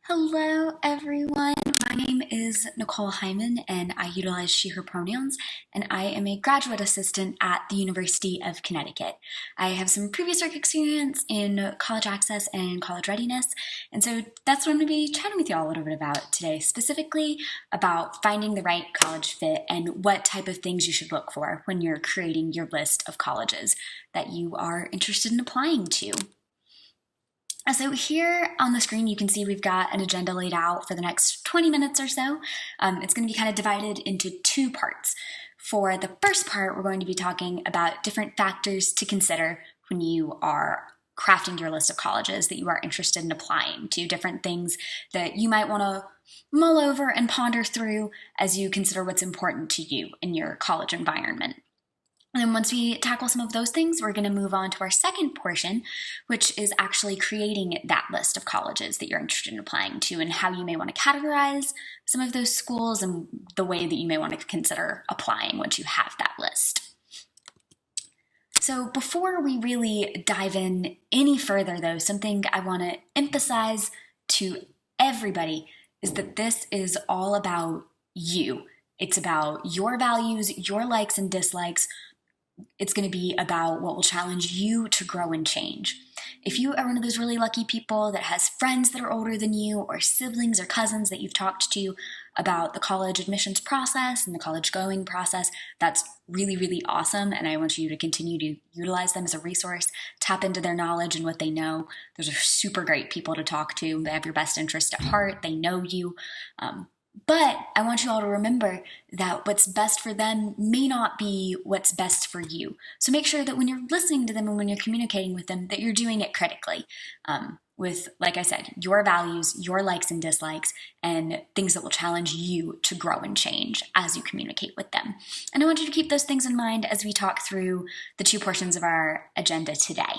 Hello, everyone. My name is Nicole Hyman, and I utilize she, her pronouns, and I am a graduate assistant at the University of Connecticut. I have some previous work experience in college access and college readiness, and so that's what I'm going to be chatting with you all a little bit about today, specifically about finding the right college fit and what type of things you should look for when you're creating your list of colleges that you are interested in applying to. So here on the screen, you can see we've got an agenda laid out for the next 20 minutes or so. It's going to be kind of divided into two parts. For the first part, we're going to be talking about different factors to consider when you are crafting your list of colleges that you are interested in applying to, different things that you might want to mull over and ponder through as you consider what's important to you in your college environment. And then once we tackle some of those things, we're going to move on to our second portion, which is actually creating that list of colleges that you're interested in applying to and how you may want to categorize some of those schools and the way that you may want to consider applying once you have that list. So before we really dive in any further, though, something I want to emphasize to everybody is that this is all about you. It's about your values, your likes and dislikes. It's going to be about what will challenge you to grow and change. If you are one of those really lucky people that has friends that are older than you or siblings or cousins that you've talked to about the college admissions process and the college going process, that's really, really awesome. And I want you to continue to utilize them as a resource, tap into their knowledge and what they know. Those are super great people to talk to. They have your best interest at heart. They know you. But I want you all to remember that what's best for them may not be what's best for you. So make sure that when you're listening to them and when you're communicating with them, that you're doing it critically with, like I said, your values, your likes and dislikes, and things that will challenge you to grow and change as you communicate with them. And I want you to keep those things in mind as we talk through the two portions of our agenda today.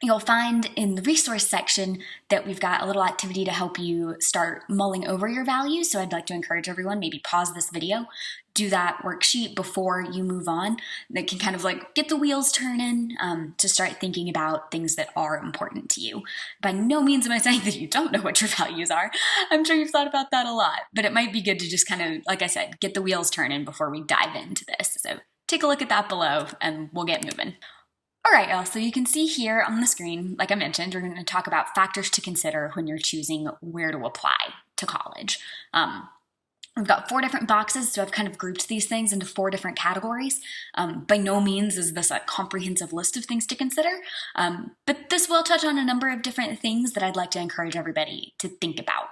You'll find in the resource section that we've got a little activity to help you start mulling over your values. So I'd like to encourage everyone, maybe pause this video, do that worksheet before you move on. That can kind of like get the wheels turning to start thinking about things that are important to you. By no means am I saying that you don't know what your values are. I'm sure you've thought about that a lot, but it might be good to just kind of, like I said, get the wheels turning before we dive into this. So take a look at that below and we'll get moving. All right, y'all, so you can see here on the screen, like I mentioned, we're going to talk about factors to consider when you're choosing where to apply to college. We've got 4 different boxes, so I've kind of grouped these things into 4 different categories. By no means is this a comprehensive list of things to consider, but this will touch on a number of different things that I'd like to encourage everybody to think about.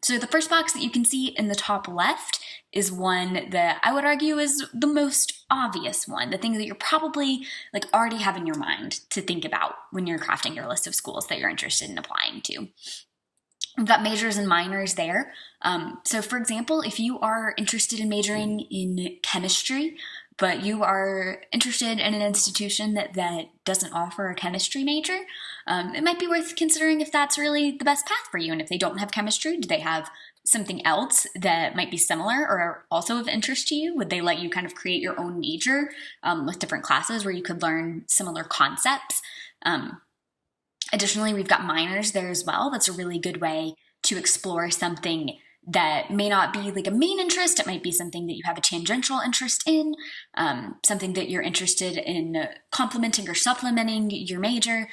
So the first box that you can see in the top left is one that I would argue is the most obvious one, the thing that you're probably like already have in your mind to think about when you're crafting your list of schools that you're interested in applying to. We've got majors and minors there. So for example, if you are interested in majoring in chemistry, but you are interested in an institution that doesn't offer a chemistry major, it might be worth considering if that's really the best path for you. And if they don't have chemistry, do they have something else that might be similar or also of interest to you? Would they let you kind of create your own major with different classes where you could learn similar concepts? Additionally, we've got minors there as well. That's a really good way to explore something that may not be like a main interest. It might be something that you have a tangential interest in, something that you're interested in complementing or supplementing your major.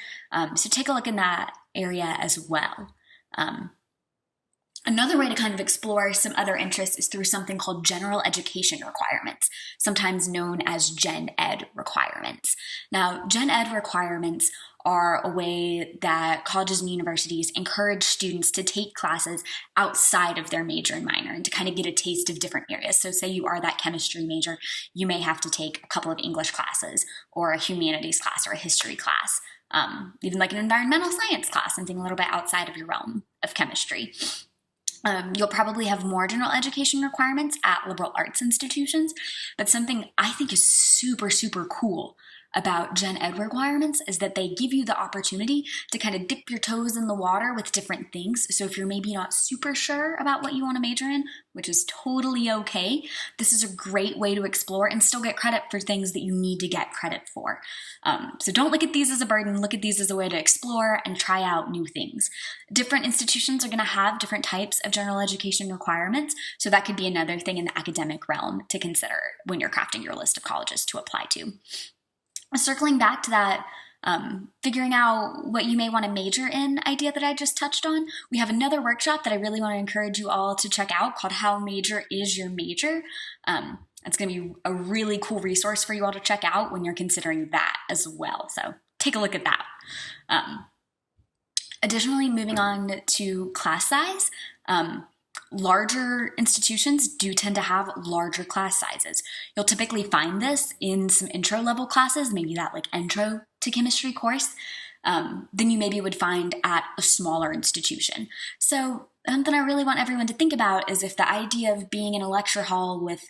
So take a look in that area as well. Another way to kind of explore some other interests is through something called general education requirements, sometimes known as Gen Ed requirements. Now, Gen Ed requirements are a way that colleges and universities encourage students to take classes outside of their major and minor and to kind of get a taste of different areas. So say you are that chemistry major, you may have to take a couple of English classes or a humanities class or a history class, even like an environmental science class, something a little bit outside of your realm of chemistry. You'll probably have more general education requirements at liberal arts institutions, but something I think is super, super cool about gen ed requirements is that they give you the opportunity to kind of dip your toes in the water with different things. So if you're maybe not super sure about what you want to major in, which is totally okay, this is a great way to explore and still get credit for things that you need to get credit for. So don't look at these as a burden, look at these as a way to explore and try out new things. Different institutions are going to have different types of general education requirements, so that could be another thing in the academic realm to consider when you're crafting your list of colleges to apply to. Circling back to that, figuring out what you may want to major in idea that I just touched on, we have another workshop that I really want to encourage you all to check out called How Major Is Your Major? It's going to be a really cool resource for you all to check out when you're considering that as well. So take a look at that. Additionally, moving on to class size, larger institutions do tend to have larger class sizes. You'll typically find this in some intro level classes, maybe that like intro to chemistry course, than you maybe would find at a smaller institution. So something I really want everyone to think about is if the idea of being in a lecture hall with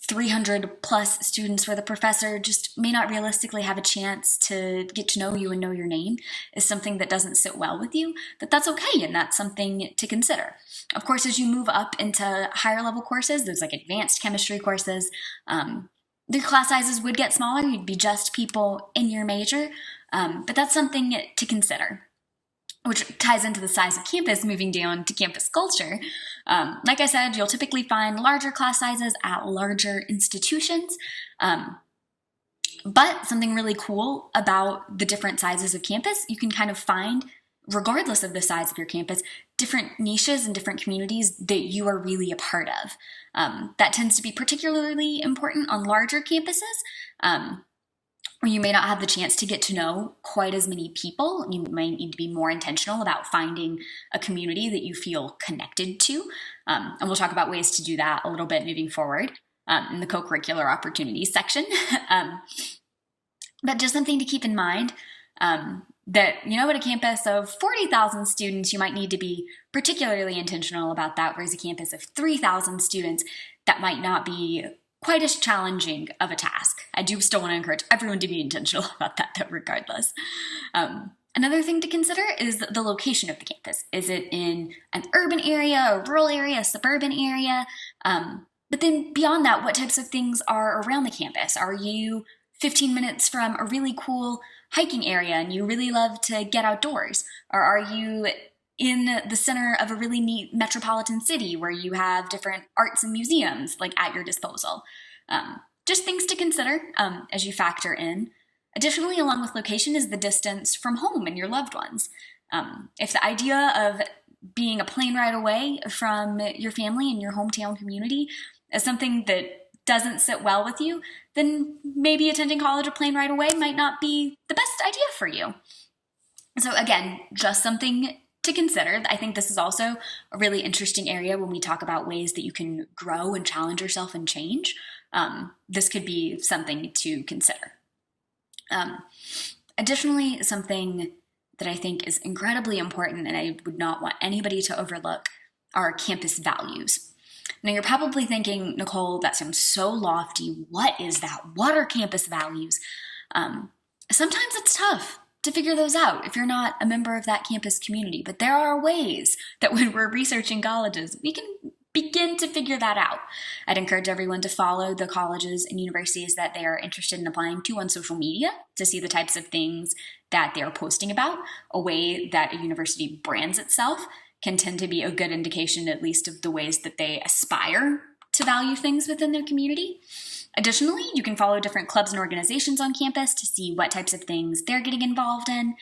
300 plus students where the professor just may not realistically have a chance to get to know you and know your name is something that doesn't sit well with you, that's okay, and that's something to consider. Of course, as you move up into higher level courses, those like advanced chemistry courses, the class sizes would get smaller. You'd be just people in your major, but that's something to consider, which ties into the size of campus, moving down to campus culture. Like I said, you'll typically find larger class sizes at larger institutions, but something really cool about the different sizes of campus, you can kind of find, regardless of the size of your campus, different niches and different communities that you are really a part of. That tends to be particularly important on larger campuses, where you may not have the chance to get to know quite as many people. You might need to be more intentional about finding a community that you feel connected to. And we'll talk about ways to do that a little bit moving forward in the co-curricular opportunities section. But just something to keep in mind, that, at a campus of 40,000 students, you might need to be particularly intentional about that, whereas a campus of 3,000 students, that might not be quite as challenging of a task. I do still want to encourage everyone to be intentional about that, though, regardless. Another thing to consider is the location of the campus. Is it in an urban area, a rural area, a suburban area? But then beyond that, what types of things are around the campus? Are you 15 minutes from a really cool hiking area and you really love to get outdoors? Or are you in the center of a really neat metropolitan city where you have different arts and museums like at your disposal? Just things to consider as you factor in. Additionally, along with location is the distance from home and your loved ones. If the idea of being a plane ride away from your family and your hometown community is something that doesn't sit well with you, then maybe attending college a plane ride away might not be the best idea for you. So again, just something to consider. I think this is also a really interesting area when we talk about ways that you can grow and challenge yourself and change. This could be something to consider. Additionally, something that I think is incredibly important and I would not want anybody to overlook are campus values. Now you're probably thinking, Nicole, that sounds so lofty. What is that? What are campus values? Sometimes it's tough to figure those out if you're not a member of that campus community, but there are ways that when we're researching colleges, we can begin to figure that out. I'd encourage everyone to follow the colleges and universities that they are interested in applying to on social media to see the types of things that they are posting about. A way that a university brands itself can tend to be a good indication, at least, of the ways that they aspire to value things within their community. Additionally, you can follow different clubs and organizations on campus to see what types of things they're getting involved in.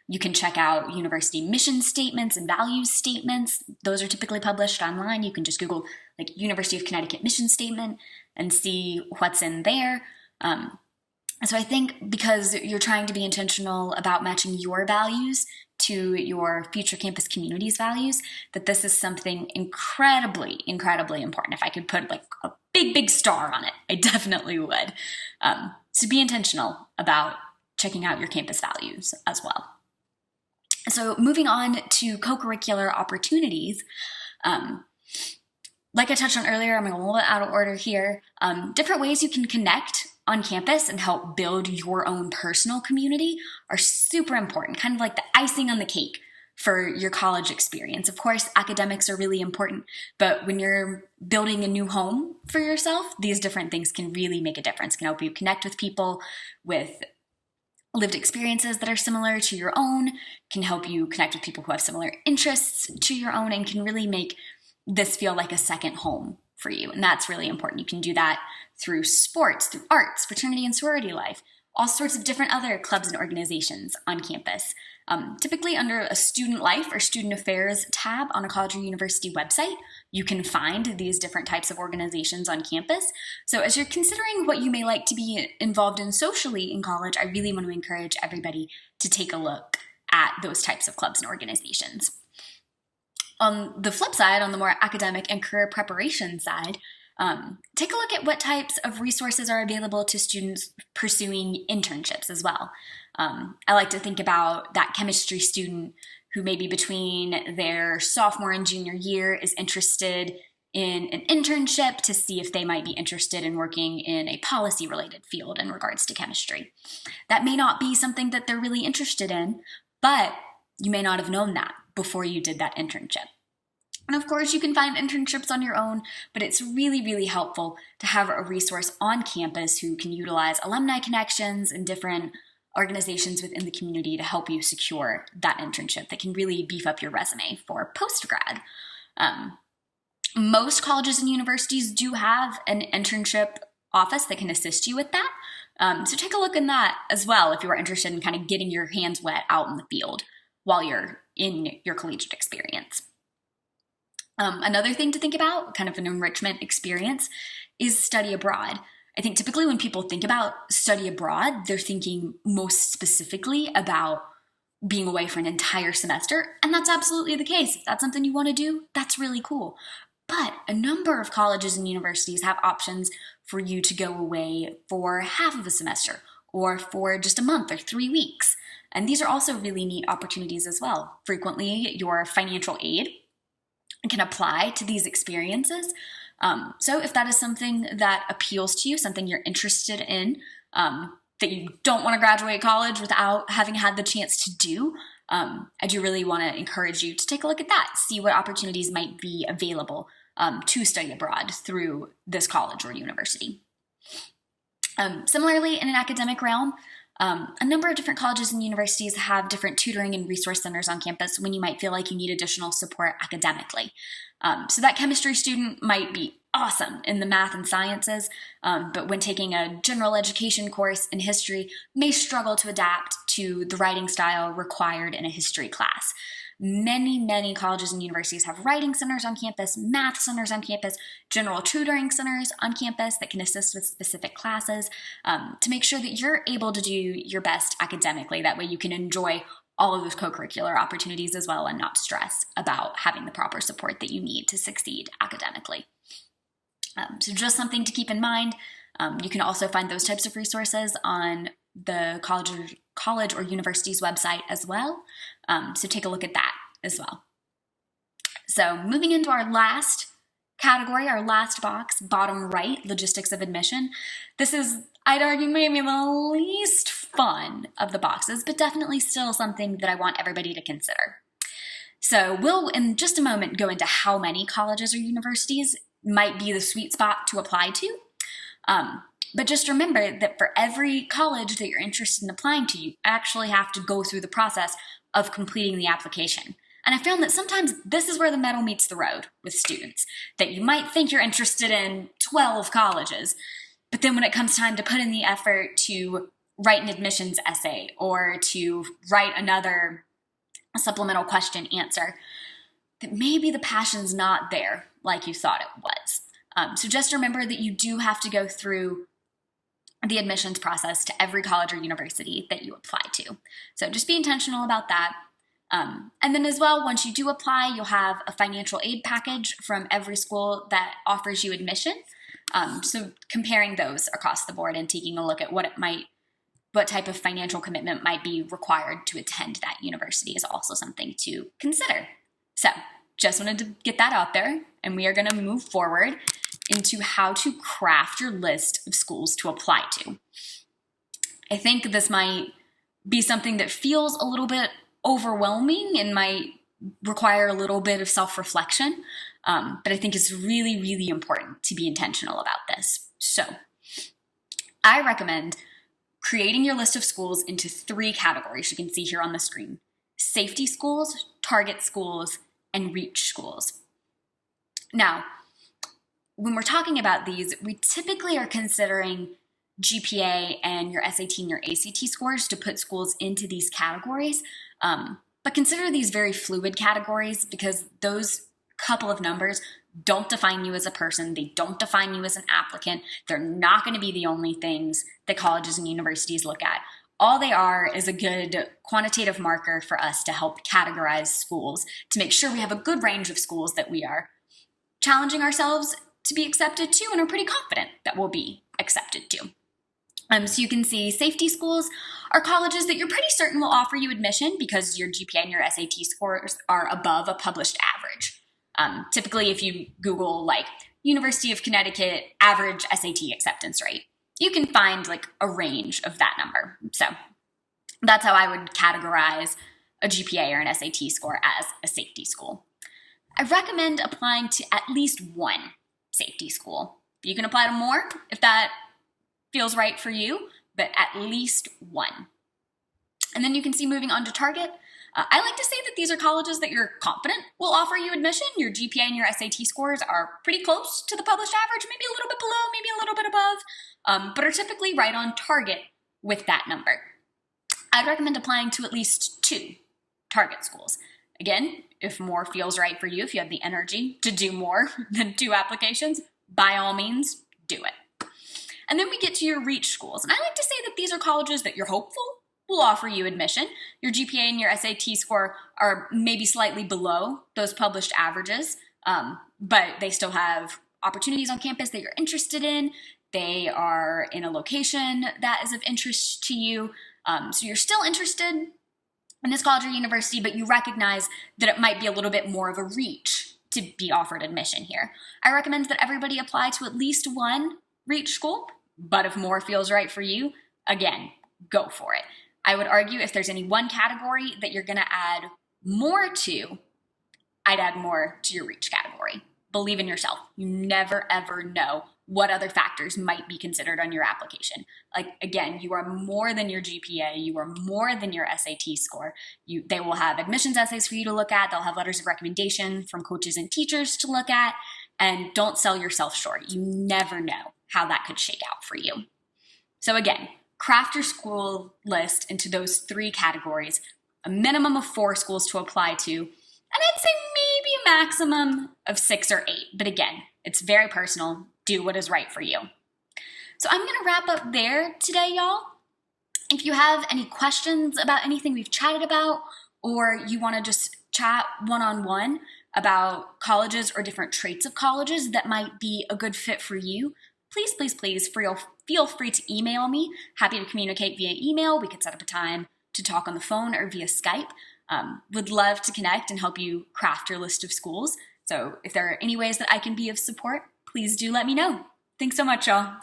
You can check out university mission statements and values statements. Those are typically published online. You can just Google like University of Connecticut mission statement and see what's in there. So I think because you're trying to be intentional about matching your values to your future campus community's values, that this is something incredibly, incredibly important. If I could put like a big, big star on it, I definitely would. So be intentional about checking out your campus values as well. So moving on to co-curricular opportunities, like I touched on earlier, I'm going a little bit out of order here. Different ways you can connect on campus and help build your own personal community are super important, kind of like the icing on the cake for your college experience. Of course, academics are really important, but when you're building a new home for yourself, these different things can really make a difference, can help you connect with people with lived experiences that are similar to your own, can help you connect with people who have similar interests to your own, and can really make this feel like a second home for you. And that's really important. You can do that through sports, through arts, fraternity and sorority life, all sorts of different other clubs and organizations on campus. Typically under a student life or student affairs tab on a college or university website, you can find these different types of organizations on campus. So as you're considering what you may like to be involved in socially in college, I really want to encourage everybody to take a look at those types of clubs and organizations. On the flip side, on the more academic and career preparation side, take a look at what types of resources are available to students pursuing internships as well. I like to think about that chemistry student who maybe between their sophomore and junior year is interested in an internship to see if they might be interested in working in a policy-related field in regards to chemistry. That may not be something that they're really interested in, but you may not have known that before you did that internship. And of course, you can find internships on your own, but it's really, really helpful to have a resource on campus who can utilize alumni connections and different organizations within the community to help you secure that internship that can really beef up your resume for post-grad. Most colleges and universities do have an internship office that can assist you with that. So take a look in that as well if you are interested in kind of getting your hands wet out in the field while you're in your collegiate experience. Another thing to think about, kind of an enrichment experience, is study abroad. I think typically when people think about study abroad, they're thinking most specifically about being away for an entire semester, and that's absolutely the case. If that's something you want to do, that's really cool. But a number of colleges and universities have options for you to go away for half of a semester or for just a month or 3 weeks. And these are also really neat opportunities as well. Frequently, your financial aid can apply to these experiences. So if that is something that appeals to you, something you're interested in, that you don't want to graduate college without having had the chance to do, I do really want to encourage you to take a look at that, see what opportunities might be available to study abroad through this college or university. Similarly, in an academic realm, a number of different colleges and universities have different tutoring and resource centers on campus when you might feel like you need additional support academically. So that chemistry student might be awesome in the math and sciences, but when taking a general education course in history, may struggle to adapt to the writing style required in a history class. Many colleges and universities have writing centers on campus, math centers on campus, general tutoring centers on campus that can assist with specific classes to make sure that you're able to do your best academically. That way you can enjoy all of those co-curricular opportunities as well and not stress about having the proper support that you need to succeed academically. So just something to keep in mind. You can also find those types of resources on the college or university's website as well. So take a look at that as well. So moving into our last category, our last box, bottom right, logistics of admission. This is, I'd argue, maybe the least fun of the boxes, but definitely still something that I want everybody to consider. So we'll, in just a moment, go into how many colleges or universities might be the sweet spot to apply to. But just remember that for every college that you're interested in applying to, you actually have to go through the process of completing the application. And I found that sometimes this is where the metal meets the road with students, that you might think you're interested in 12 colleges, but then when it comes time to put in the effort to write an admissions essay or to write another supplemental question answer, that maybe the passion's not there like you thought it was. So just remember that you do have to go through the admissions process to every college or university that you apply to. So just be intentional about that. And then as well, once you do apply, you'll have a financial aid package from every school that offers you admission. So comparing those across the board and taking a look at what type of financial commitment might be required to attend that university is also something to consider. So just wanted to get that out there, and we are going to move forward into how to craft your list of schools to apply to. I think this might be something that feels a little bit overwhelming and might require a little bit of self-reflection, but I think it's really, really important to be intentional about this. So I recommend creating your list of schools into 3 categories you can see here on the screen: safety schools, target schools, and reach schools. Now, when we're talking about these, we typically are considering GPA and your SAT and your ACT scores to put schools into these categories. But consider these very fluid categories because those couple of numbers don't define you as a person. They don't define you as an applicant. They're not going to be the only things that colleges and universities look at. All they are is a good quantitative marker for us to help categorize schools, to make sure we have a good range of schools that we are challenging ourselves to be accepted to and are pretty confident that we'll be accepted to. So you can see safety schools are colleges that you're pretty certain will offer you admission because your GPA and your SAT scores are above a published average. Typically, if you Google like University of Connecticut average SAT acceptance rate, you can find like a range of that number. So that's how I would categorize a GPA or an SAT score as a safety school. I recommend applying to at least one safety school. You can apply to more if that feels right for you, but at least one. And then you can see moving on to target. I like to say that these are colleges that you're confident will offer you admission. Your GPA and your SAT scores are pretty close to the published average, maybe a little bit below, maybe a little bit above, but are typically right on target with that number. I'd recommend applying to at least 2 target schools. Again, if more feels right for you, if you have the energy to do more than 2 applications, by all means, do it. And then we get to your reach schools. And I like to say that these are colleges that you're hopeful will offer you admission. Your GPA and your SAT score are maybe slightly below those published averages, but they still have opportunities on campus that you're interested in. They are in a location that is of interest to you. So you're still interested in this college or university, but you recognize that it might be a little bit more of a reach to be offered admission here. I recommend that everybody apply to at least one reach school, but if more feels right for you, again, go for it. I would argue if there's any one category that you're going to add more to, I'd add more to your reach category. Believe in yourself. You never, ever know what other factors might be considered on your application. Like, again, you are more than your GPA. You are more than your SAT score. They will have admissions essays for you to look at. They'll have letters of recommendation from coaches and teachers to look at. And don't sell yourself short. You never know how that could shake out for you. So again, craft your school list into those 3 categories, a minimum of 4 schools to apply to, and I'd say maybe a maximum of 6 or 8. But again, it's very personal. Do what is right for you. So I'm going to wrap up there today, y'all. If you have any questions about anything we've chatted about, or you want to just chat one-on-one about colleges or different traits of colleges that might be a good fit for you, please, please, please feel free to email me. Happy to communicate via email. We could set up a time to talk on the phone or via Skype. Would love to connect and help you craft your list of schools. So if there are any ways that I can be of support, please do let me know. Thanks so much, y'all.